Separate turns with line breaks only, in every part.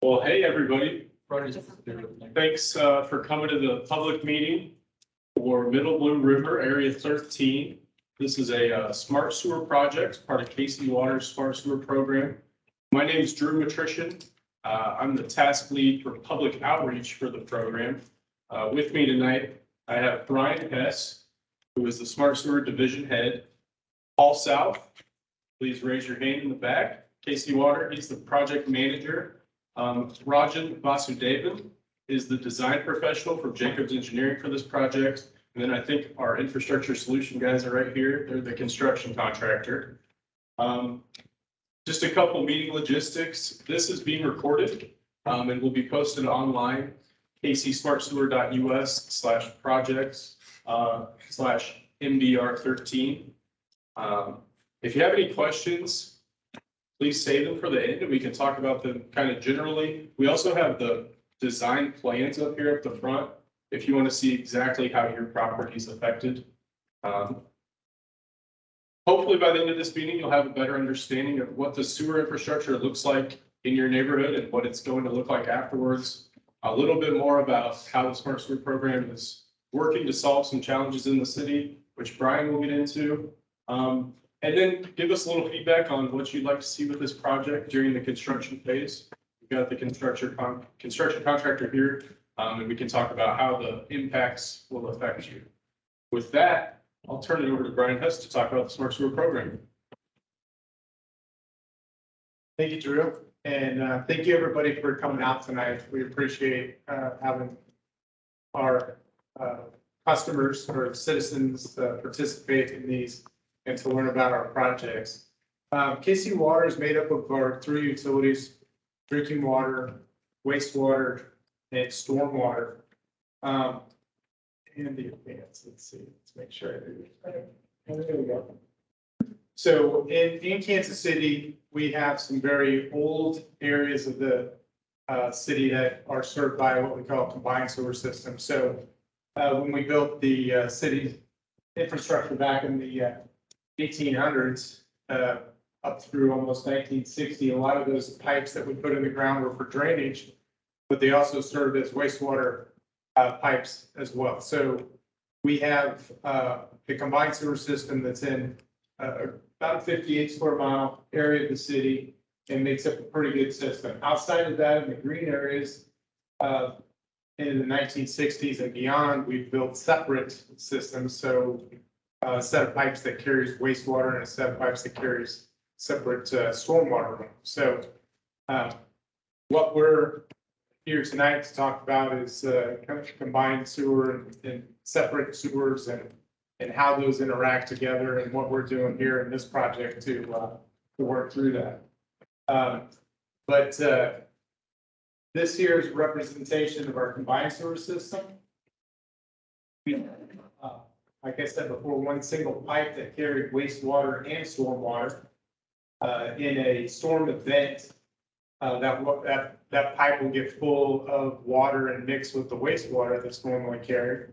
Well, hey, everybody. Thanks for coming to the public meeting for Middle Blue River Area 13. This is a smart sewer project, part of KC Water's smart sewer program. My name is Drew Matrician. I'm the task lead for public outreach for the program. With me tonight, I have Brian Hess, who is the smart sewer division head. Paul South, please raise your hand in the back. KC Water, he's the project manager. Rajan Vasudevan is the design professional from Jacobs Engineering for this project. And then I think our infrastructure solution guys are right here. They're the construction contractor. Just a couple meeting logistics. This is being recorded and will be posted online, kcsmartsewer.us/projects/MDR13. If you have any questions, please save them for the end and we can talk about them kind of generally. We also have the design plans up here at the front if you want to see exactly how your property is affected. Hopefully by the end of this meeting, you'll have a better understanding of what the sewer infrastructure looks like in your neighborhood and what it's going to look like afterwards. A little bit more about how the smart sewer program is working to solve some challenges in the city, which Brian will get into. And then give us a little feedback on what you'd like to see with this project during the construction phase. We've got the construction contractor here, and we can talk about how the impacts will affect you. With that, I'll turn it over to Brian Hess to talk about the smart sewer program.
Thank you, Drew, and thank you everybody for coming out tonight. We appreciate having our customers or citizens participate in these and to learn about our projects. KC Water is made up of our three utilities: drinking water, wastewater, and stormwater. And the advance, let's see, let's make sure I do it. There we go. So in Kansas City, we have some very old areas of the city that are served by what we call a combined sewer system. So when we built the city infrastructure back in the 1800s up through almost 1960, a lot of those pipes that we put in the ground were for drainage, but they also served as wastewater pipes as well. So we have the combined sewer system that's in about a 58 square mile area of the city and makes up a pretty good system. Outside of that, in the green areas, in the 1960s and beyond, we've built separate systems. So a set of pipes that carries wastewater and a set of pipes that carries separate stormwater. So what we're here tonight to talk about is kind of combined sewer and separate sewers and how those interact together and what we're doing here in this project to work through that. But this here is a representation of our combined sewer system. Like I said before, one single pipe that carried wastewater and stormwater. In a storm event, that pipe will get full of water and mix with the wastewater that's normally carried.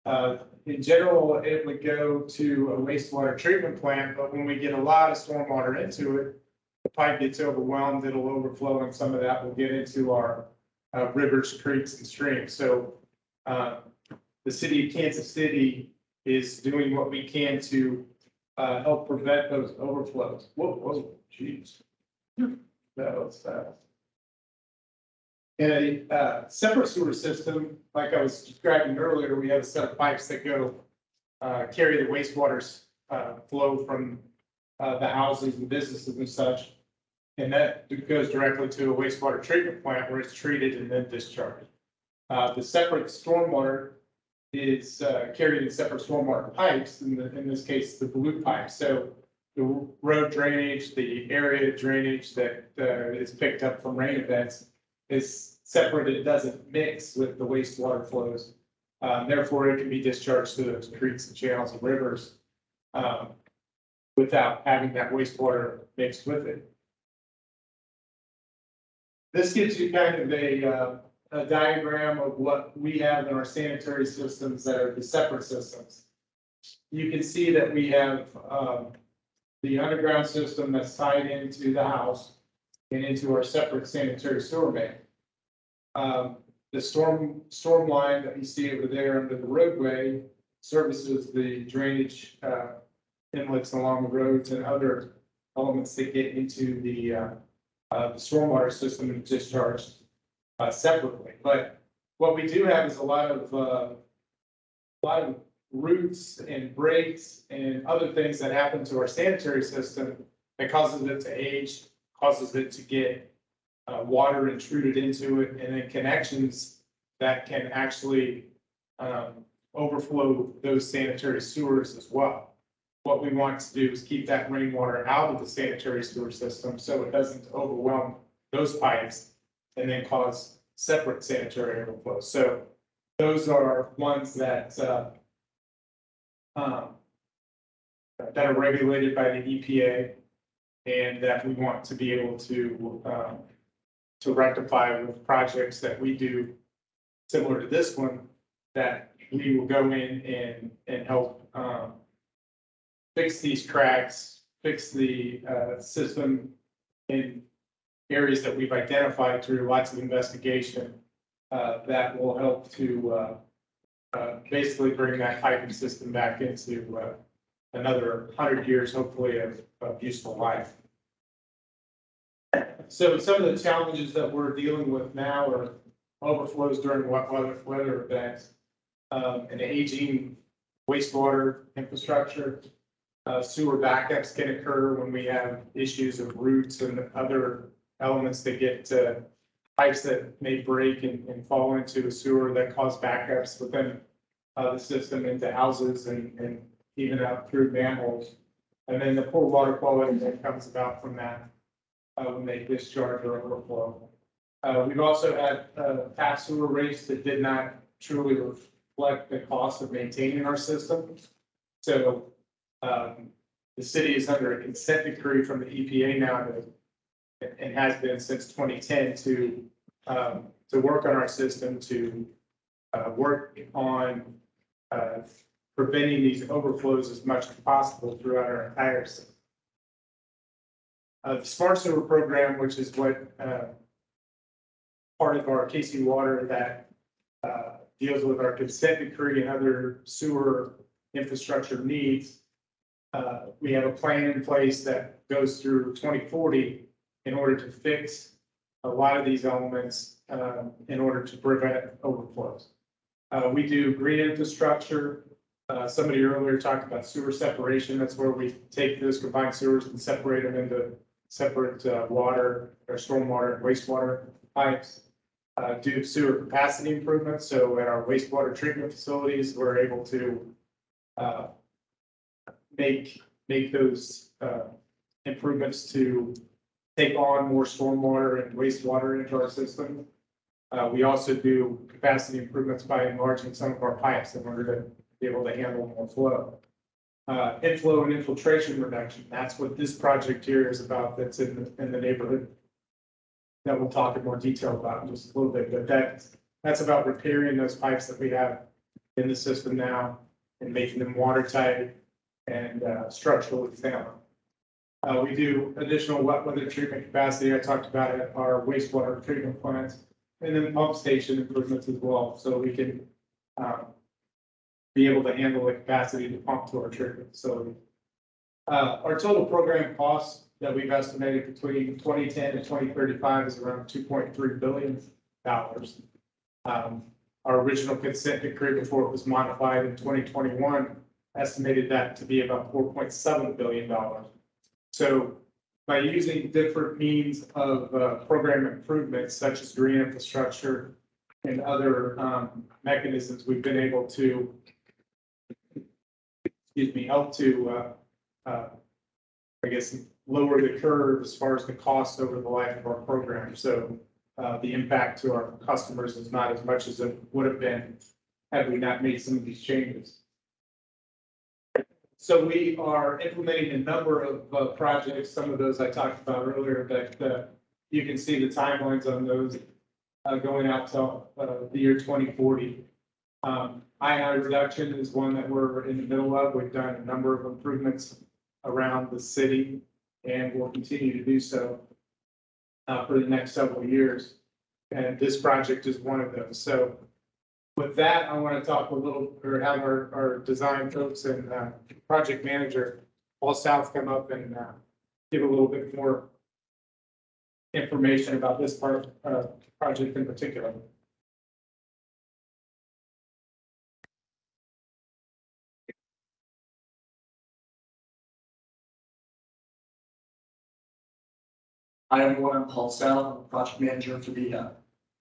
In general, it would go to a wastewater treatment plant, but when we get a lot of stormwater into it, the pipe gets overwhelmed, it'll overflow, and some of that will get into our rivers, creeks, and streams. So the city of Kansas City is doing what we can to help prevent those overflows. Whoa, geez. That was fast. In a separate sewer system, like I was describing earlier, we have a set of pipes that go carry the wastewater flow from the houses and businesses and such. And that goes directly to a wastewater treatment plant where it's treated and then discharged. The separate stormwater is carried in separate stormwater pipes, in this case, the blue pipe. So the road drainage, the area drainage that is picked up from rain events is separate. It doesn't mix with the wastewater flows. Therefore, it can be discharged to those creeks and channels and rivers without having that wastewater mixed with it. This gives you kind of a diagram of what we have in our sanitary systems that are the separate systems. You can see that we have the underground system that's tied into the house. and into our separate sanitary sewer main. The storm line that you see over there under the roadway services the drainage inlets along the roads and other elements that get into the stormwater system and discharged separately. But what we do have is a lot of roots and breaks and other things that happen to our sanitary system that causes it to age, causes it to get water intruded into it, and then connections that can actually overflow those sanitary sewers as well. What we want to do is keep that rainwater out of the sanitary sewer system so it doesn't overwhelm those pipes and then cause separate sanitary overflow. So those are ones that are regulated by the EPA and that we want to be able to rectify with projects that we do similar to this one, that we will go in and help fix these cracks, fix the system in areas that we've identified through lots of investigation that will help to basically bring that piping system back into another 100 years, hopefully, of useful life. So some of the challenges that we're dealing with now are overflows during weather events, and aging wastewater infrastructure. Sewer backups can occur when we have issues of roots and other elements that get pipes that may break and fall into a sewer that cause backups within the system into houses and even out through manholes. And then the poor water quality that comes about from that when they discharge or overflow. We've also had past sewer rates that did not truly reflect the cost of maintaining our system. So the city is under a consent decree from the EPA now and has been since 2010 to work on our system, to work on preventing these overflows as much as possible throughout our entire system. The Smart Sewer program, which is what part of our KC Water that deals with our consent decree and other sewer infrastructure needs. We have a plan in place that goes through 2040 in order to fix a lot of these elements in order to prevent overflows. We do green infrastructure. Somebody earlier talked about sewer separation. That's where we take those combined sewers and separate them into separate water or stormwater and wastewater pipes. Do sewer capacity improvements. So at our wastewater treatment facilities, we're able to make those improvements to take on more stormwater and wastewater into our system. We also do capacity improvements by enlarging some of our pipes in order to be able to handle more flow. Inflow and infiltration reduction. That's what this project here is about. That's in the neighborhood that we'll talk in more detail about in just a little bit. But that's about repairing those pipes that we have in the system now and making them watertight and structurally sound. We do additional wet weather treatment capacity. I talked about it at our wastewater treatment plants, and then pump station improvements as well, so we can be able to handle the capacity to pump to our treatment facility. Our total program costs that we've estimated between 2010 and 2035 is around $2.3 billion. Our original consent decree before it was modified in 2021 estimated that to be about $4.7 billion. So by using different means of program improvements such as green infrastructure and other mechanisms, we've been able to, help to, I guess, lower the curve as far as the cost over the life of our program. So the impact to our customers is not as much as it would have been had we not made some of these changes. So we are implementing a number of projects. Some of those I talked about earlier, but you can see the timelines on those going out till the year 2040. II reduction is one that we're in the middle of. We've done a number of improvements around the city and will continue to do so. for the next several years. And this project is one of those. So with that, I want to talk a little, or have our design folks and project manager, Paul South, come up and give a little bit more information about this project in particular.
Hi everyone, I'm Paul South, I'm project manager for the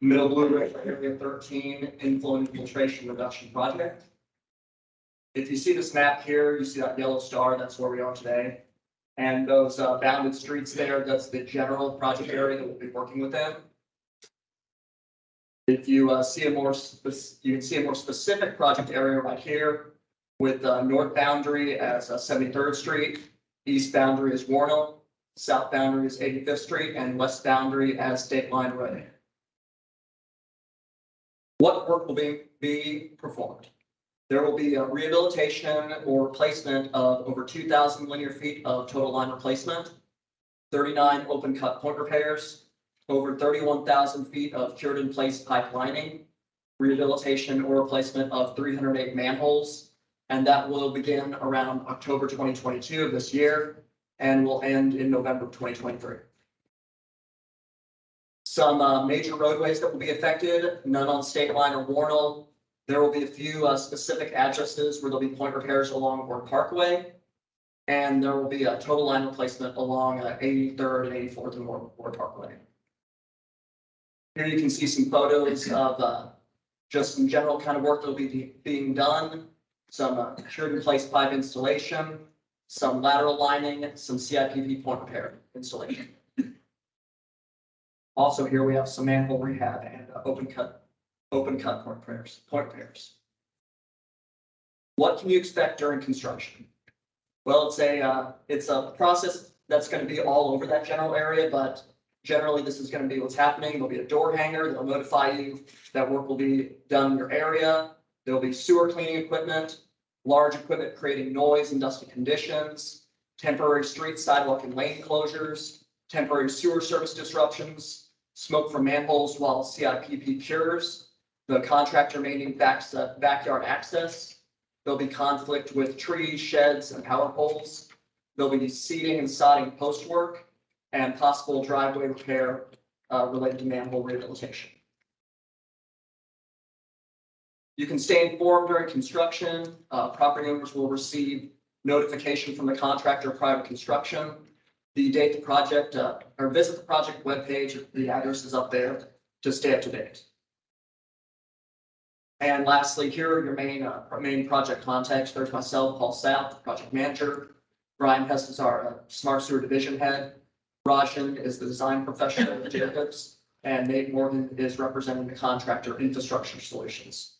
Middle Blue Ridge Area 13 Inflow Infiltration Reduction Project. If you see this map here, you see that yellow star, that's where we are today. And those bounded streets there, that's the general project area that we'll be working within. If you see you can see a more specific project area right here with north boundary as 73rd Street, east boundary is Warnell, south boundary is 85th Street, and west boundary as State Line Road. What work will be performed? There will be a rehabilitation or replacement of over 2,000 linear feet of total line replacement, 39 open cut point repairs, over 31,000 feet of cured in place pipe lining, rehabilitation or replacement of 308 manholes, and that will begin around October 2022 of this year and will end in November 2023. Some major roadways that will be affected, none on State Line or Warnell. There will be a few specific addresses where there'll be point repairs along Ward Parkway. And there will be a total line replacement along 83rd and 84th and Ward Parkway. Here you can see some photos of just some general kind of work that will be being done. Some cured in place pipe installation, some lateral lining, some CIPP point repair installation. Also here we have some manhole rehab and open cut point repairs. What can you expect during construction? Well, it's a process that's going to be all over that general area, but generally this is going to be what's happening. There'll be a door hanger that'll notify you that work will be done in your area. There'll be sewer cleaning equipment, large equipment creating noise and dusty conditions, temporary street, sidewalk, and lane closures, temporary sewer service disruptions, smoke from manholes while CIPP cures, the contractor maintaining backyard access. There'll be conflict with trees, sheds, and power poles. There'll be seeding and sodding post work and possible driveway repair related to manhole rehabilitation. You can stay informed during construction. Property owners will receive notification from the contractor prior to construction. The date the project or visit the project webpage. The address is up there to stay up to date. And lastly, here are your main project contacts. There's myself, Paul South, the project manager. Brian Hess is our smart sewer division head. Rajan is the design professional at Jacobs, and Nate Morgan is representing the contractor Infrastructure Solutions.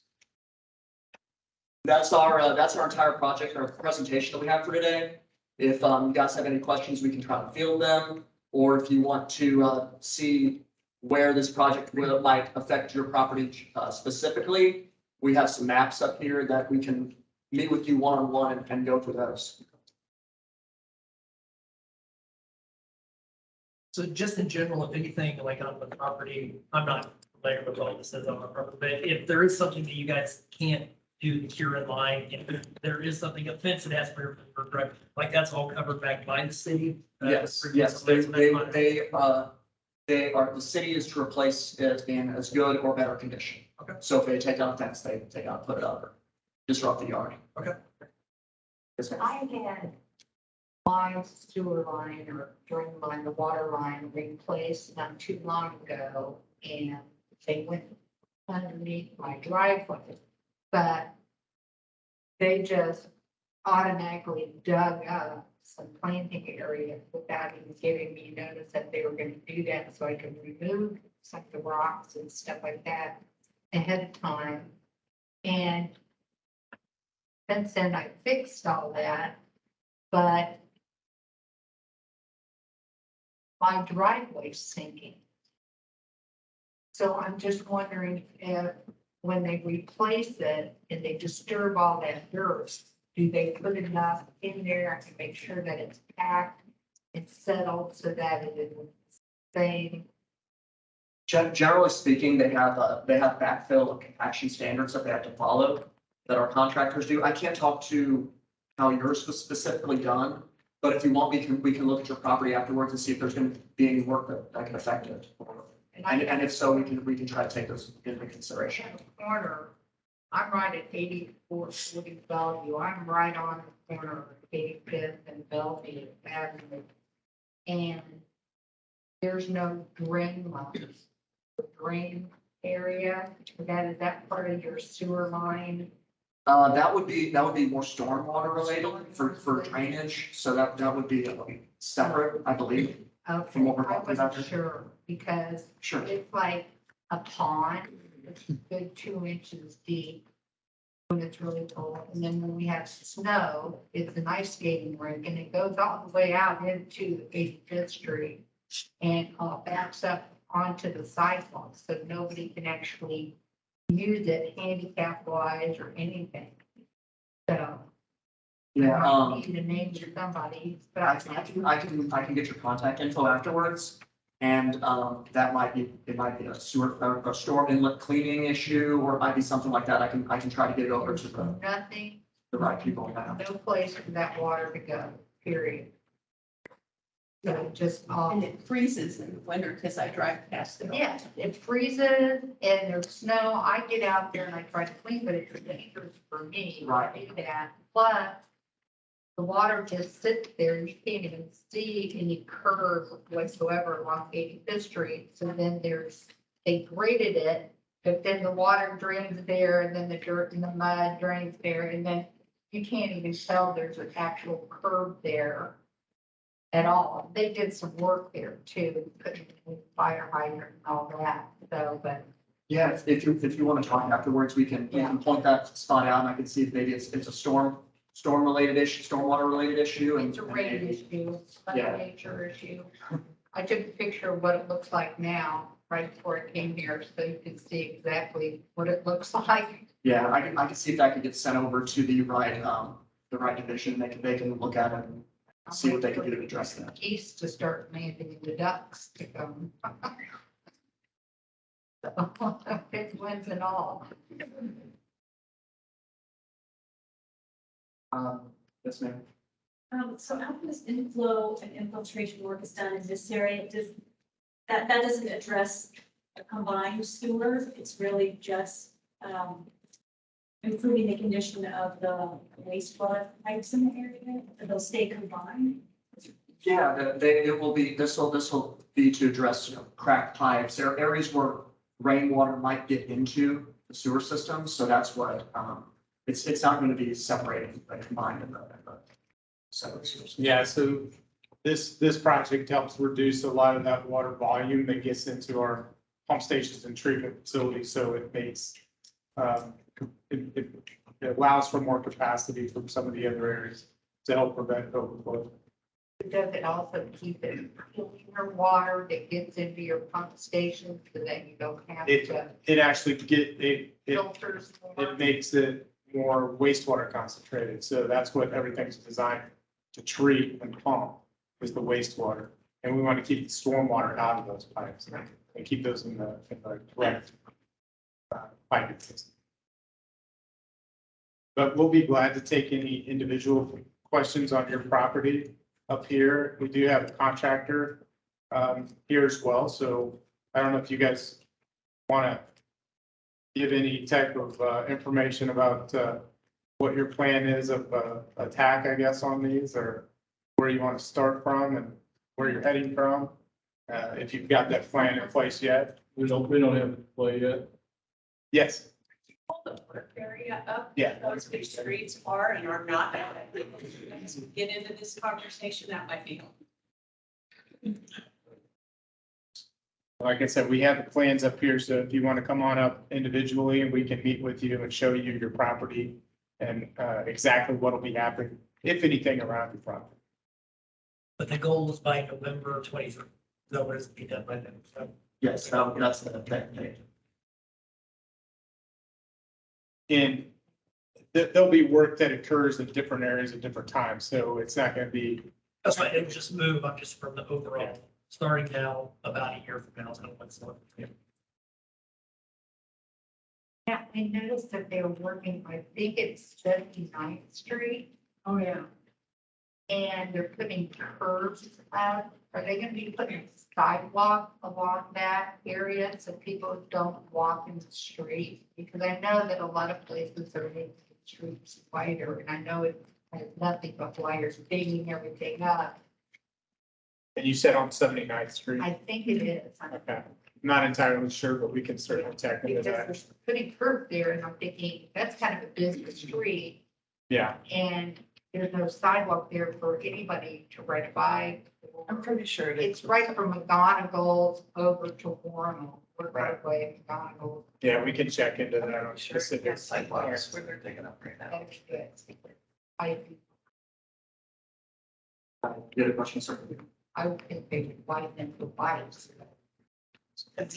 That's our entire project, our presentation that we have for today. If you guys have any questions, we can try to field them, or if you want to see where this project might affect your property specifically, we have some maps up here that we can meet with you one-on-one and go through those.
So just in general, if anything, like on the property, I'm not familiar with all this is on the property, but if there is something that you guys can't do the cure in line, if there is something, a fence that has to be correct, like that's all covered back by the city?
Yes, the city is to replace it in as good or better condition.
Okay.
So if they take out a fence, they gotta put it up or disrupt the yard.
Okay.
Yes, ma'am.
I had my sewer line or drain line, the water line replaced not too long ago, and they went underneath my driveway, but they just automatically dug up some planting area without even giving me notice that they were going to do that, so I could remove some of the rocks and stuff like that ahead of time. And since then I fixed all that, but my driveway's sinking. So I'm just wondering if when they replace it and they disturb all that dirt, do they put enough in there to make sure that it's packed and settled so that it is the same
Generally speaking, they have backfill and compaction standards that they have to follow that our contractors do. I can't talk to how yours was specifically done, but if you want, we can look at your property afterwards and see if there's going to be any work that can affect it. And if so, we can try to take those into consideration.
At the corner, I'm right at 8440 Bellevue. I'm right on the corner of 85th and Bellevue Avenue. And there's no drain lines. The drain area, is that part of your sewer line?
That would be more stormwater related for drainage, so that would be separate, I believe.
Okay,
From what we're
I
talking about
wasn't
here.
sure because
Sure.
it's like a pond, it's a good 2 inches deep when it's really cold. And then when we have snow, it's an ice skating rink and it goes all the way out into 85th Street and backs up onto the sidewalk, so nobody can actually use it handicap wise or anything. So.
Yeah,
I need to name somebody, but
I can get your contact info afterwards. And that might be a sewer, a storm inlet cleaning issue, or it might be something like that. I can try to get it over to
nothing,
the right people now.
no place for that water to go, period. So just,
And it freezes in the winter because I drive past it. all the
yeah,
time.
it freezes and there's snow. I get out there and I try to clean, but it's dangerous for me to
Right.
do that. But the water just sits there. You can't even see any curve whatsoever along 85th Street. So then they graded it, but then the water drains there and then the dirt and the mud drains there. And then you can't even tell there's an actual curve there at all. They did some work there too, putting in fire hydrant and all that. So, but
Yeah, if you want to talk afterwards, we can point that spot out and I can see if maybe it's a storm related issue, stormwater related issue. And
it's a rain issue, it's not
Yeah.
a nature issue. I took a picture of what it looks like now, right before I came here, so you can see exactly what it looks like.
Yeah, I can see if that can get sent over to the right division. They can look at it and see what they can do to address that.
Geese to start landing the ducks to come. So, big winds and all.
Yes, ma'am.
So how this inflow and infiltration work is done in this area, that doesn't address a combined sewer, it's really just, improving the condition of the wastewater pipes in the area, they'll stay combined.
Yeah, this will be to address, cracked pipes. There are areas where rainwater might get into the sewer system, so that's what, it's not going to be separated, but combined in the separate sewer system.
Yeah, so this project helps reduce a lot of that water volume that gets into our pump stations and treatment facilities, so it makes, it allows for more capacity from some of the other areas to help prevent overflow.
Does it also keep it cleaner water that gets into your pump station so that you don't have to
It actually
filters more?
it makes it more wastewater concentrated, so that's what everything's designed to treat and pump is the wastewater. And we want to keep the stormwater out of those pipes and keep those in the correct piping system. But we'll be glad to take any individual questions on your property up here. We do have a contractor here as well, so I don't know if you guys want to give any type of information about what your plan is of attack, I guess, on these, or where you want to start from and where you're heading from, if you've got that plan in place yet.
We don't have to play yet.
Yes,
All the work area up.
Yeah.
Those big streets are and are not. As we get into this conversation, that might be helpful.
like I said, we have the plans up here, so if you want to come on up individually and we can meet with you and show you your property and exactly what will be happening, if anything, around your property.
But the goal is by November 23rd. That was to be done by then. So
Yes, that's the thing.
And there'll be work that occurs in different areas at different times, so it's not going to be,
that's why it would just move. I'm just from the overall, starting now, about a year from now is how it's looking.
Yeah, I noticed that they were working, I think it's 79th Street,
Oh, yeah.
and they're putting curbs out. Are they gonna be putting a sidewalk along that area so people don't walk in the street? Because I know that a lot of places are making the streets wider, and I know it has nothing but wires digging everything up.
And you said on 79th Street?
I think it is.
Okay, not entirely sure, but we can certainly check into
Because
that.
there's putting curb there, and I'm thinking, that's kind of a busy street,
Yeah,
and there's no sidewalk there for anybody to ride a bike.
I'm pretty sure it is.
It's right from McGonagall's over to Warren, or
Right.
Broadway, McGonagall.
yeah, we can check into that on
Sure,
specific.
sidewalks where they're digging up right now.
That'd be good. I,
You had a question, sir?
I would think they would widen them for bikes.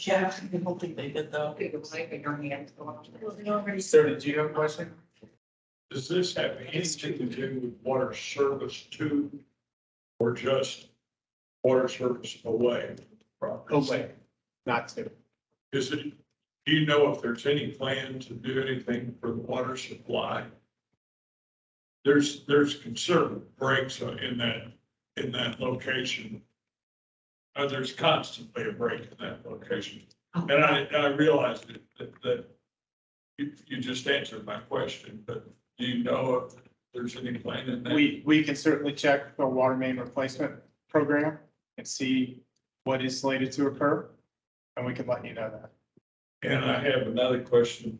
Yeah, I don't think they did though.
Big like in your hands going on.
Sir, did you have a question?
Does this have anything to do with water service too? Or just water service away? from the
Oh,
property?
wait, not to.
Is it, do you know if there's any plan to do anything for the water supply? There's considerable breaks in that location. There's constantly a break in that location. And I realized that you just answered my question, but do you know if there's any plan in that?
We can certainly check the water main replacement program and see what is slated to occur, and we can let you know that.
And I have another question.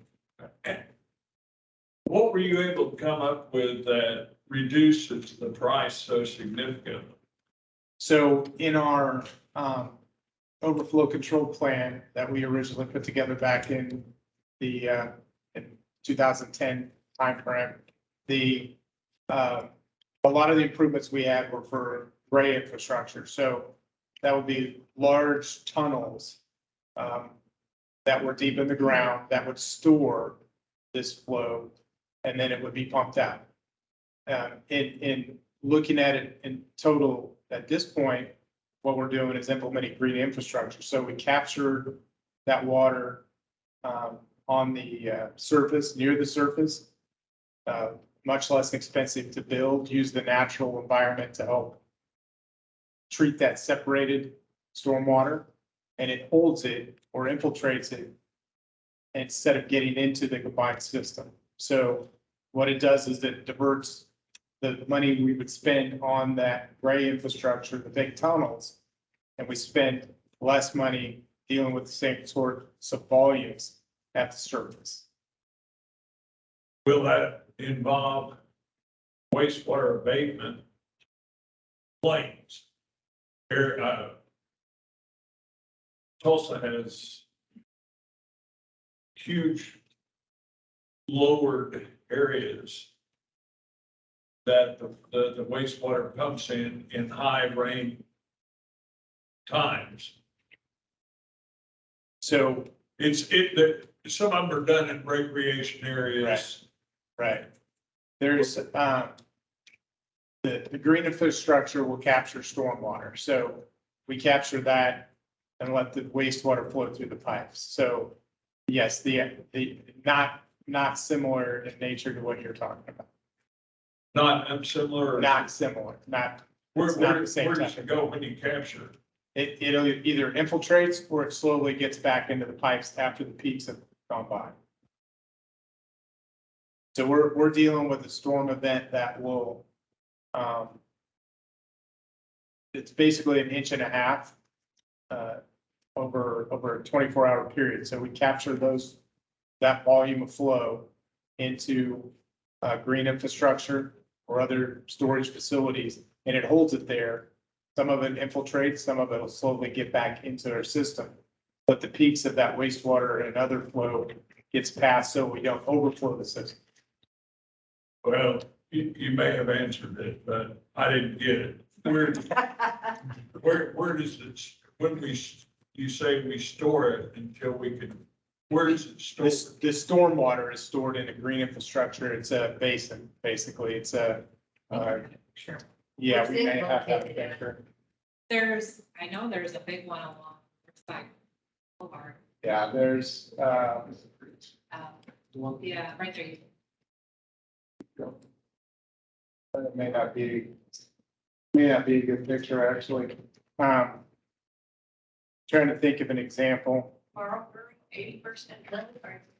What were you able to come up with that reduces the price so significantly?
So in our overflow control plan that we originally put together back in the in 2010 timeframe, a lot of the improvements we had were for gray infrastructure. So that would be large tunnels that were deep in the ground that would store this flow, and then it would be pumped out. In looking at it in total, at this point, what we're doing is implementing green infrastructure. So we captured that water on the surface, near the surface, much less expensive to build, use the natural environment to help treat that separated stormwater, and it holds it or infiltrates it instead of getting into the combined system. So what it does is it diverts the money we would spend on that gray infrastructure, the big tunnels, and we spend less money dealing with the same sorts of volumes at the surface.
Will that involve wastewater abatement claims? Here, Tulsa has huge lowered areas that the wastewater pumps in high rain times.
So,
Some of them are done in recreation areas.
right, there's, the green infrastructure will capture stormwater. So we capture that and let the wastewater flow through the pipes. So yes, the not similar in nature to what you're talking about.
Not unsimilar.
Not similar, not,
Where,
it's not
where,
the same
where does
type
it
of-
go when you capture it?
it'll either infiltrates or it slowly gets back into the pipes after the peaks have gone by. So we're dealing with a storm event that will, it's basically an inch and a half over a 24-hour period. So we capture that volume of flow into green infrastructure or other storage facilities, and it holds it there. Some of it infiltrates, some of it will slowly get back into our system. But the peaks of that wastewater and other flow gets passed so we don't overflow the system.
Well, you may have answered it, but I didn't get it. Where does it, you say we store it until we can, where is it stored?
The stormwater is stored in a green infrastructure. It's a basin, basically. It's a,
Sure.
yeah,
Where's
we
it
may have that
located?
picture.
I know there's a big one along the side. Boulevard.
Yeah, there's,
Yeah, right there.
It may not be a good picture, actually. Trying to think of an example.
Marlboro, 80%.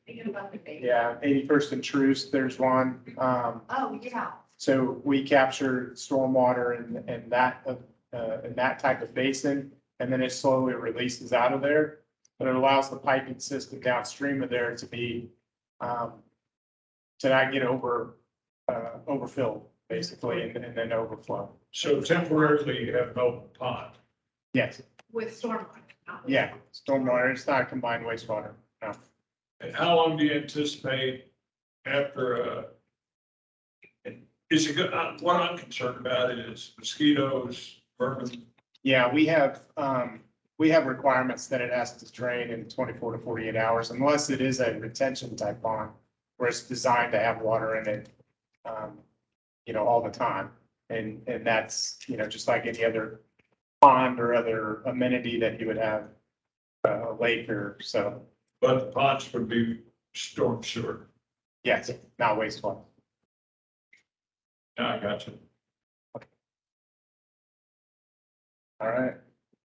Thinking about the baby.
Yeah, 81st and Truce, there's one.
Oh, yeah.
So we capture stormwater in that type of basin, and then it slowly releases out of there. But it allows the piping system downstream of there to be, to not get overfilled, basically, and then overflow.
So temporarily you have no pond.
Yes,
With stormwater.
yeah, stormwater, it's not combined wastewater, no.
And how long do you anticipate after, is it good, what I'm concerned about is mosquitoes, vermin.
Yeah, we have requirements that it has to drain in 24 to 48 hours unless it is a retention type pond where it's designed to have water in it, all the time. And that's, just like any other pond or other amenity that you would have, a lake or so.
But the ponds would be storm sewer.
Yes, not wastewater.
Yeah, I got you.
All right.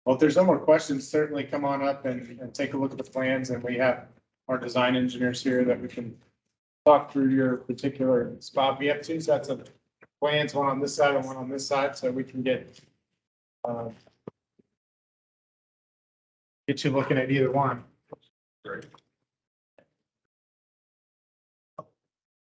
Well, if there's no more questions, certainly come on up and take a look at the plans, and we have our design engineers here that we can talk through your particular spot. We have two sets of plans, one on this side and one on this side, so we can get you looking at either one.
Great.